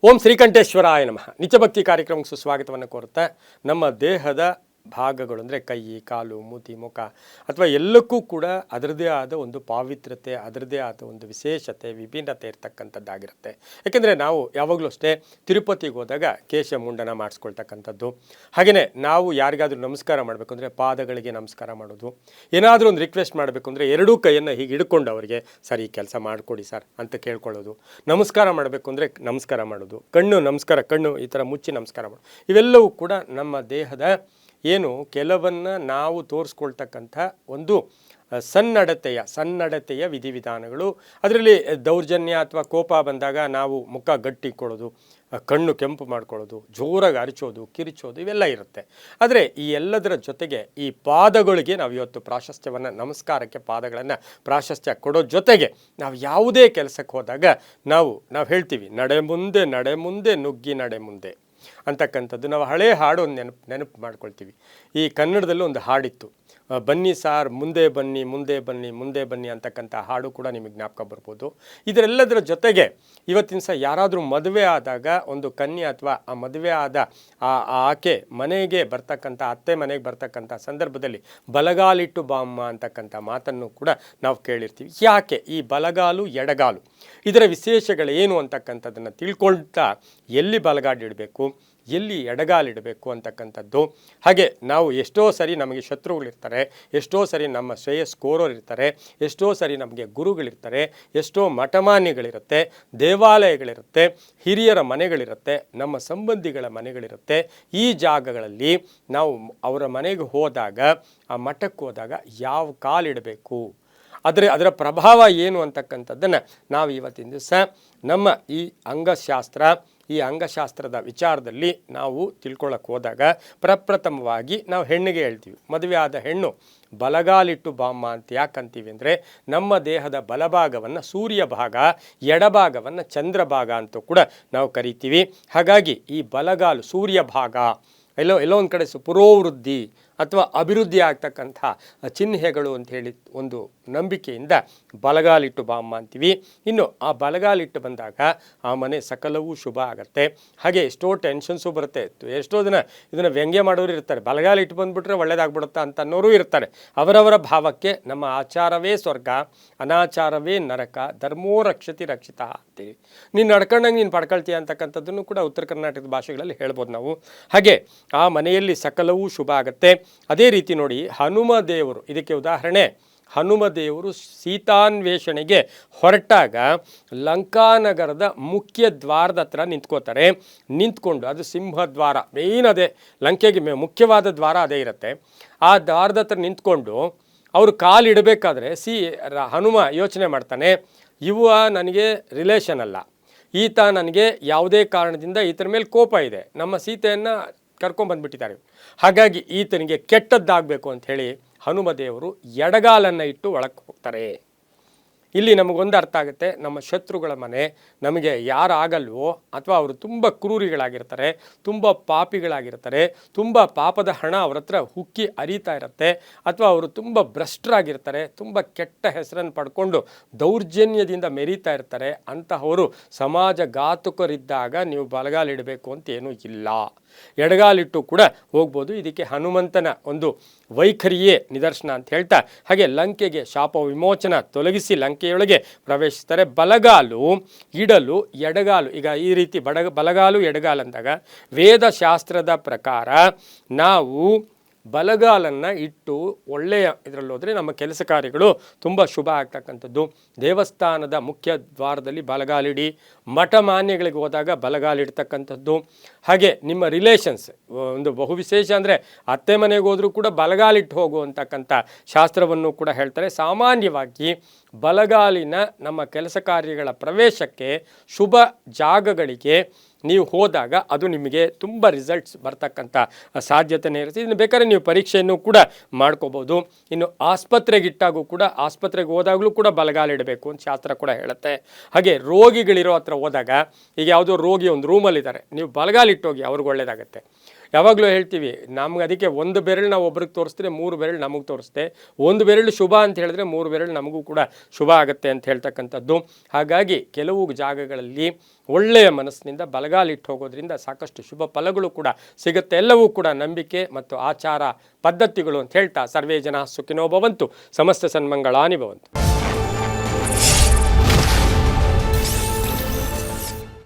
ಓಂ ಶ್ರೀಕಂಠೇಶ್ವರಾಯ ನಮಃ. ನಿತ್ಯಭಕ್ತಿ ಕಾರ್ಯಕ್ರಮಕ್ಕೆ ಸುಸ್ವಾಗತವನ್ನು ಕೋರುತ್ತಾ, ನಮ್ಮ ದೇಹದ ಭಾಗಗಳು ಅಂದರೆ ಕೈ, ಕಾಲು, ಮೂತಿ, ಮುಖ ಅಥವಾ ಎಲ್ಲಕ್ಕೂ ಕೂಡ ಅದರದೇ ಆದ ಒಂದು ಪಾವಿತ್ರ್ಯತೆ, ಅದರದೇ ಆದ ಒಂದು ವಿಶೇಷತೆ, ವಿಭಿನ್ನತೆ ಇರ್ತಕ್ಕಂಥದ್ದಾಗಿರುತ್ತೆ. ಯಾಕೆಂದರೆ ನಾವು ಯಾವಾಗಲೂ ಅಷ್ಟೇ ತಿರುಪತಿಗೆ ಹೋದಾಗ ಕೇಶ ಮುಂಡನ ಮಾಡಿಸ್ಕೊಳ್ತಕ್ಕಂಥದ್ದು, ಹಾಗೆಯೇ ನಾವು ಯಾರಿಗಾದ್ರೂ ನಮಸ್ಕಾರ ಮಾಡಬೇಕು ಅಂದರೆ ಪಾದಗಳಿಗೆ ನಮಸ್ಕಾರ ಮಾಡೋದು, ಏನಾದರೂ ಒಂದು ರಿಕ್ವೆಸ್ಟ್ ಮಾಡಬೇಕು ಅಂದರೆ ಎರಡೂ ಕೈಯನ್ನು ಹೀಗೆ ಹಿಡ್ಕೊಂಡು ಅವರಿಗೆ ಸರ್ ಈ ಕೆಲಸ ಮಾಡಿಕೊಡಿ ಸರ್ ಅಂತ ಕೇಳ್ಕೊಳ್ಳೋದು, ನಮಸ್ಕಾರ ಮಾಡಬೇಕು ಅಂದರೆ ನಮಸ್ಕಾರ ಮಾಡೋದು, ಕಣ್ಣು ಈ ಥರ ಮುಚ್ಚಿ ನಮಸ್ಕಾರ ಮಾಡೋದು, ಇವೆಲ್ಲವೂ ಕೂಡ ನಮ್ಮ ದೇಹದ ಏನು ಕೆಲವನ್ನು ನಾವು ತೋರಿಸ್ಕೊಳ್ತಕ್ಕಂಥ ಒಂದು ಸನ್ನಡತೆಯ ವಿಧಿವಿಧಾನಗಳು. ಅದರಲ್ಲಿ ದೌರ್ಜನ್ಯ ಅಥವಾ ಕೋಪ ಬಂದಾಗ ನಾವು ಮುಖ ಗಟ್ಟಿಕೊಳ್ಳೋದು, ಕಣ್ಣು ಕೆಂಪು ಮಾಡ್ಕೊಳ್ಳೋದು, ಜೋರಾಗಿ ಅರಚೋದು, ಕಿರಿಚೋದು ಇವೆಲ್ಲ ಇರುತ್ತೆ. ಆದರೆ ಈ ಎಲ್ಲದರ ಜೊತೆಗೆ ಈ ಪಾದಗಳಿಗೆ ನಾವು ಇವತ್ತು ಪ್ರಾಶಸ್ತ್ಯವನ್ನು, ನಮಸ್ಕಾರಕ್ಕೆ ಪಾದಗಳನ್ನು ಪ್ರಾಶಸ್ತ್ಯ ಕೊಡೋ ಜೊತೆಗೆ ನಾವು ಯಾವುದೇ ಕೆಲಸಕ್ಕೆ ಹೋದಾಗ ನಾವು ಹೇಳ್ತೀವಿ ನಡೆ ಮುಂದೆ ನುಗ್ಗಿ ನಡೆ ಮುಂದೆ ಅಂತಕ್ಕಂಥದ್ದು. ನಾವು ಹಳೆ ಹಾಡು ಒಂದು ನೆನಪು ಮಾಡ್ಕೊಳ್ತೀವಿ. ಈ ಕನ್ನಡದಲ್ಲೂ ಒಂದು ಹಾಡಿತ್ತು, ಬನ್ನಿ ಸಾರ್ ಮುಂದೆ ಬನ್ನಿ ಅಂತಕ್ಕಂಥ ಹಾಡು ಕೂಡ ನಿಮಗೆ ಜ್ಞಾಪಕ ಬರ್ಬೋದು. ಇದರೆಲ್ಲದರ ಜೊತೆಗೆ ಇವತ್ತಿನ ಸಹ ಯಾರಾದರೂ ಮದುವೆ ಆದಾಗ ಒಂದು ಕನ್ಯೆ ಅಥವಾ ಆ ಮದುವೆ ಆದ ಆಕೆ ಮನೆಗೆ ಬರ್ತಕ್ಕಂಥ, ಅತ್ತೆ ಮನೆಗೆ ಬರ್ತಕ್ಕಂಥ ಸಂದರ್ಭದಲ್ಲಿ ಬಲಗಾಲಿಟ್ಟು ಬಾಮ್ಮ ಅಂತಕ್ಕಂಥ ಮಾತನ್ನು ಕೂಡ ನಾವು ಕೇಳಿರ್ತೀವಿ. ಯಾಕೆ ಈ ಬಲಗಾಲು ಎಡಗಾಲು ಇದರ ವಿಶೇಷಗಳೇನು ಅಂತಕ್ಕಂಥದ್ದನ್ನು ತಿಳ್ಕೊಳ್ತಾ ಎಲ್ಲಿ ಬಲಗಾಲಿಡಬೇಕು, ಎಲ್ಲಿ ಎಡಗಾಲಿಡಬೇಕು ಅಂತಕ್ಕಂಥದ್ದು. ಹಾಗೆ ನಾವು ಎಷ್ಟೋ ಸರಿ ನಮಗೆ ಶತ್ರುಗಳಿರ್ತಾರೆ, ಎಷ್ಟೋ ಸರಿ ನಮ್ಮ ಶ್ರೇಯಸ್ಕೋರೋರು ಇರ್ತಾರೆ, ಎಷ್ಟೋ ಸರಿ ನಮಗೆ ಗುರುಗಳಿರ್ತಾರೆ, ಎಷ್ಟೋ ಮಠಮಾನ್ಯಗಳಿರುತ್ತೆ, ದೇವಾಲಯಗಳಿರುತ್ತೆ, ಹಿರಿಯರ ಮನೆಗಳಿರುತ್ತೆ, ನಮ್ಮ ಸಂಬಂಧಿಗಳ ಮನೆಗಳಿರುತ್ತೆ. ಈ ಜಾಗಗಳಲ್ಲಿ ನಾವು ಅವರ ಮನೆಗೆ ಹೋದಾಗ, ಆ ಮಠಕ್ಕೆ ಹೋದಾಗ ಯಾವ ಕಾಲಿಡಬೇಕು, ಅದರ ಪ್ರಭಾವ ಏನು ಅಂತಕ್ಕಂಥದ್ದನ್ನು ನಾವು ಇವತ್ತಿನ ದಿವಸ ನಮ್ಮ ಈ ಅಂಗಶಾಸ್ತ್ರದ ವಿಚಾರದಲ್ಲಿ ನಾವು ತಿಳ್ಕೊಳ್ಳೋಕೆ ಹೋದಾಗ ಪ್ರಪ್ರಥಮವಾಗಿ ನಾವು ಹೆಣ್ಣಿಗೆ ಹೇಳ್ತೀವಿ, ಮದುವೆ ಆದ ಹೆಣ್ಣು ಬಲಗಾಲಿಟ್ಟು ಬಾಮ್ಮ ಅಂತ ಯಾಕಂತೀವಿ ಅಂದರೆ ನಮ್ಮ ದೇಹದ ಬಲಭಾಗವನ್ನು ಸೂರ್ಯ ಭಾಗ, ಎಡಭಾಗವನ್ನು ಚಂದ್ರ ಭಾಗ ಅಂತೂ ಕೂಡ ನಾವು ಕರಿತೀವಿ. ಹಾಗಾಗಿ ಈ ಬಲಗಾಲು ಸೂರ್ಯ ಭಾಗ ಎಲ್ಲೋ ಒಂದು ಕಡೆ ಪುರೋವೃದ್ಧಿ ಅಥವಾ ಅಭಿವೃದ್ಧಿ ಆಗ್ತಕ್ಕಂಥ ಚಿಹ್ನೆಗಳು ಅಂಥೇಳಿ ಒಂದು ನಂಬಿಕೆಯಿಂದ ಬಲಗಾಲಿಟ್ಟು ಬಾಮ್ಮ ಅಂತೀವಿ. ಇನ್ನು ಆ ಬಲಗಾಲಿಟ್ಟು ಬಂದಾಗ ಆ ಮನೆ ಸಕಲವೂ ಶುಭ ಆಗುತ್ತೆ. ಹಾಗೆ ಎಷ್ಟೋ ಟೆನ್ಷನ್ಸು ಬರುತ್ತೆ, ಎಷ್ಟೋ ಜನ ಇದನ್ನು ವ್ಯಂಗ್ಯ ಮಾಡೋರು ಇರ್ತಾರೆ, ಬಲಗಾಲಿಟ್ಟು ಬಂದುಬಿಟ್ರೆ ಒಳ್ಳೇದಾಗ್ಬಿಡುತ್ತಾ ಅಂತ ಅನ್ನೋರು ಇರ್ತಾರೆ. ಅವರವರ ಭಾವಕ್ಕೆ ನಮ್ಮ ಆಚಾರವೇ ಸ್ವರ್ಗ, ಅನಾಚಾರವೇ ನರಕ, ಧರ್ಮೋ ರಕ್ಷತಿ ರಕ್ಷಿತ ಅಂತೀವಿ. ನೀನು ನಡ್ಕೊಂಡಂಗೆ ನೀನು ಪಡ್ಕೊಳ್ತೀಯ ಅಂತಕ್ಕಂಥದ್ದನ್ನು ಕೂಡ ಉತ್ತರ ಕರ್ನಾಟಕದ ಭಾಷೆಗಳಲ್ಲಿ ಹೇಳ್ಬೋದು ನಾವು. ಹಾಗೆ ಆ ಮನೆಯಲ್ಲಿ ಸಕಲವೂ ಶುಭ ಆಗುತ್ತೆ. ಅದೇ ರೀತಿ ನೋಡಿ, ಹನುಮ ದೇವರು ಇದಕ್ಕೆ ಉದಾಹರಣೆ. ಹನುಮ ದೇವರು ಸೀತಾನ್ವೇಷಣೆಗೆ ಹೊರಟಾಗ ಲಂಕಾನಗರದ ಮುಖ್ಯ ದ್ವಾರದ ಹತ್ರ ನಿಂತ್ಕೋತಾರೆ. ನಿಂತ್ಕೊಂಡು, ಅದು ಸಿಂಹದ್ವಾರ, ಮೇಯ್ನ್ ಅದೇ ಲಂಕೆಗೆ ಮುಖ್ಯವಾದ ದ್ವಾರ ಅದೇ ಇರುತ್ತೆ. ಆ ದ್ವಾರದ ಹತ್ರ ನಿಂತ್ಕೊಂಡು ಅವರು ಕಾಲಿಡಬೇಕಾದ್ರೆ ಹನುಮ ಯೋಚನೆ ಮಾಡ್ತಾನೆ, ಇವ ನನಗೆ ರಿಲೇಷನ್ ಅಲ್ಲ, ಈತ ನನಗೆ ಯಾವುದೇ ಕಾರಣದಿಂದ ಈತನ ಮೇಲೆ ಕೋಪ ಇದೆ, ನಮ್ಮ ಸೀತೆಯನ್ನು ಕರ್ಕೊಂಡ್ಬಂದ್ಬಿಟ್ಟಿದ್ದಾರೆ, ಹಾಗಾಗಿ ಈತನಿಗೆ ಕೆಟ್ಟದ್ದಾಗಬೇಕು ಅಂಥೇಳಿ ಹನುಮದೇವರು ಎಡಗಾಲನ್ನು ಇಟ್ಟು ಒಳಕ್ಕೆ ಹೋಗ್ತಾರೆ. ಇಲ್ಲಿ ನಮಗೊಂದು ಅರ್ಥ ಆಗುತ್ತೆ, ನಮ್ಮ ಶತ್ರುಗಳ ಮನೆ ನಮಗೆ ಯಾರಾಗಲ್ವೋ ಅಥವಾ ಅವರು ತುಂಬ ಕ್ರೂರಿಗಳಾಗಿರ್ತಾರೆ, ತುಂಬ ಪಾಪಿಗಳಾಗಿರ್ತಾರೆ, ತುಂಬ ಪಾಪದ ಹಣ ಅವ್ರ ಹತ್ರ ಹುಕ್ಕಿ ಹರಿತಾ ಇರುತ್ತೆ, ಅಥವಾ ಅವರು ತುಂಬ ಭ್ರಷ್ಟರಾಗಿರ್ತಾರೆ, ತುಂಬ ಕೆಟ್ಟ ಹೆಸರನ್ನು ಪಡ್ಕೊಂಡು ದೌರ್ಜನ್ಯದಿಂದ ಮೆರೀತಾ ಇರ್ತಾರೆ, ಅಂತಹವರು ಸಮಾಜಘಾತುಕರಿದ್ದಾಗ ನೀವು ಬಲಗಾಲಿಡಬೇಕು ಅಂತ ಏನೂ ಇಲ್ಲ, ಎಡಗಾಲಿಟ್ಟು ಕೂಡ ಹೋಗ್ಬೋದು. ಇದಕ್ಕೆ ಹನುಮಂತನ ಒಂದು ವೈಖರಿಯೇ ನಿದರ್ಶನ ಅಂತ ಹೇಳ್ತಾ, ಹಾಗೆ ಲಂಕೆಗೆ ಶಾಪ ವಿಮೋಚನ ತೊಲಗಿಸಿ ಲಂಕೆಯೊಳಗೆ ಪ್ರವೇಶಿಸ್ತಾರೆ. ಬಲಗಾಲು ಇಡಲು ಎಡಗಾಲು, ಈಗ ಈ ರೀತಿ ಬಲಗಾಲು ಎಡಗಾಲು ಅಂದಾಗ ವೇದಶಾಸ್ತ್ರದ ಪ್ರಕಾರ ನಾವು ಬಲಗಾಲನ್ನು ಇಟ್ಟು ಒಳ್ಳೆಯ ಇದರಲ್ಲಿ ಹೋದರೆ ನಮ್ಮ ಕೆಲಸ ಕಾರ್ಯಗಳು ತುಂಬ ಶುಭ ಆಗ್ತಕ್ಕಂಥದ್ದು. ದೇವಸ್ಥಾನದ ಮುಖ್ಯ ದ್ವಾರದಲ್ಲಿ ಬಲಗಾಲಿಡಿ, ಮಠ ಮಾನ್ಯಗಳಿಗೆ ಹೋದಾಗ ಬಲಗಾಲಿಡ್ತಕ್ಕಂಥದ್ದು. ಹಾಗೆ ನಿಮ್ಮ ರಿಲೇಷನ್ಸ್ ಒಂದು ಬಹುವಿಶೇಷ ಅಂದರೆ ಅತ್ತೆ ಮನೆಗೆ ಹೋದರೂ ಕೂಡ ಬಲಗಾಲಿಟ್ಟು ಹೋಗು ಅಂತಕ್ಕಂಥ ಶಾಸ್ತ್ರವನ್ನು ಕೂಡ ಹೇಳ್ತಾರೆ. ಸಾಮಾನ್ಯವಾಗಿ ಬಲಗಾಲಿನ ನಮ್ಮ ಕೆಲಸ ಕಾರ್ಯಗಳ ಪ್ರವೇಶಕ್ಕೆ, ಶುಭ ಜಾಗಗಳಿಗೆ ನೀವು ಹೋದಾಗ ಅದು ನಿಮಗೆ ತುಂಬ ರಿಸಲ್ಟ್ಸ್ ಬರ್ತಕ್ಕಂಥ ಸಾಧ್ಯತೆಯೇ ಇರುತ್ತೆ. ಇದನ್ನು ಬೇಕಾದ್ರೆ ನೀವು ಪರೀಕ್ಷೆಯನ್ನು ಕೂಡ ಮಾಡ್ಕೋಬೋದು. ಇನ್ನು ಆಸ್ಪತ್ರೆಗಿಟ್ಟಾಗೂ ಕೂಡ, ಆಸ್ಪತ್ರೆಗೆ ಹೋದಾಗಲೂ ಕೂಡ ಬಲಗಾಲಿಡಬೇಕು ಅಂತ ಶಾಸ್ತ್ರ ಕೂಡ ಹೇಳುತ್ತೆ. ಹಾಗೆ ರೋಗಿಗಳಿರೋ ಹತ್ರ ಹೋದಾಗ, ಈಗ ಯಾವುದೋ ರೋಗಿ ಒಂದು ರೂಮಲ್ಲಿದ್ದಾರೆ, ನೀವು ಬಲಗಾಲಿಟ್ಟೋಗಿ ಅವ್ರಿಗೆ ಒಳ್ಳೆಯದಾಗತ್ತೆ. ಯಾವಾಗಲೂ ಹೇಳ್ತೀವಿ, ನಮ್ಗೆ ಅದಕ್ಕೆ ಒಂದು ಬೆರಳು ನಾವು ಒಬ್ರಿಗೆ ತೋರಿಸಿದ್ರೆ 3 ಬೆರಳು ನಮಗೆ ತೋರಿಸುತ್ತೆ, ಒಂದು ಬೆರಳು ಶುಭ ಅಂತ ಹೇಳಿದ್ರೆ 3 ಬೆರಳು ನಮಗೂ ಕೂಡ ಶುಭ ಆಗುತ್ತೆ ಅಂತ ಹೇಳ್ತಕ್ಕಂಥದ್ದು. ಹಾಗಾಗಿ ಕೆಲವು ಜಾಗಗಳಲ್ಲಿ ಒಳ್ಳೆಯ ಮನಸ್ಸಿನಿಂದ ಬಲಗಾಲಿಟ್ಟು ಹೋಗೋದ್ರಿಂದ ಸಾಕಷ್ಟು ಶುಭ ಫಲಗಳು ಕೂಡ ಸಿಗುತ್ತೆ. ಎಲ್ಲವೂ ಕೂಡ ನಂಬಿಕೆ ಮತ್ತು ಆಚಾರ ಪದ್ಧತಿಗಳು ಅಂತ ಹೇಳ್ತಾ ಸರ್ವೇ ಜನ ಸುಖಿನೋ ಭವಂತು, ಸಮಸ್ತ ಸನ್ಮಂಗಳಾನಿ ಭವಂತು.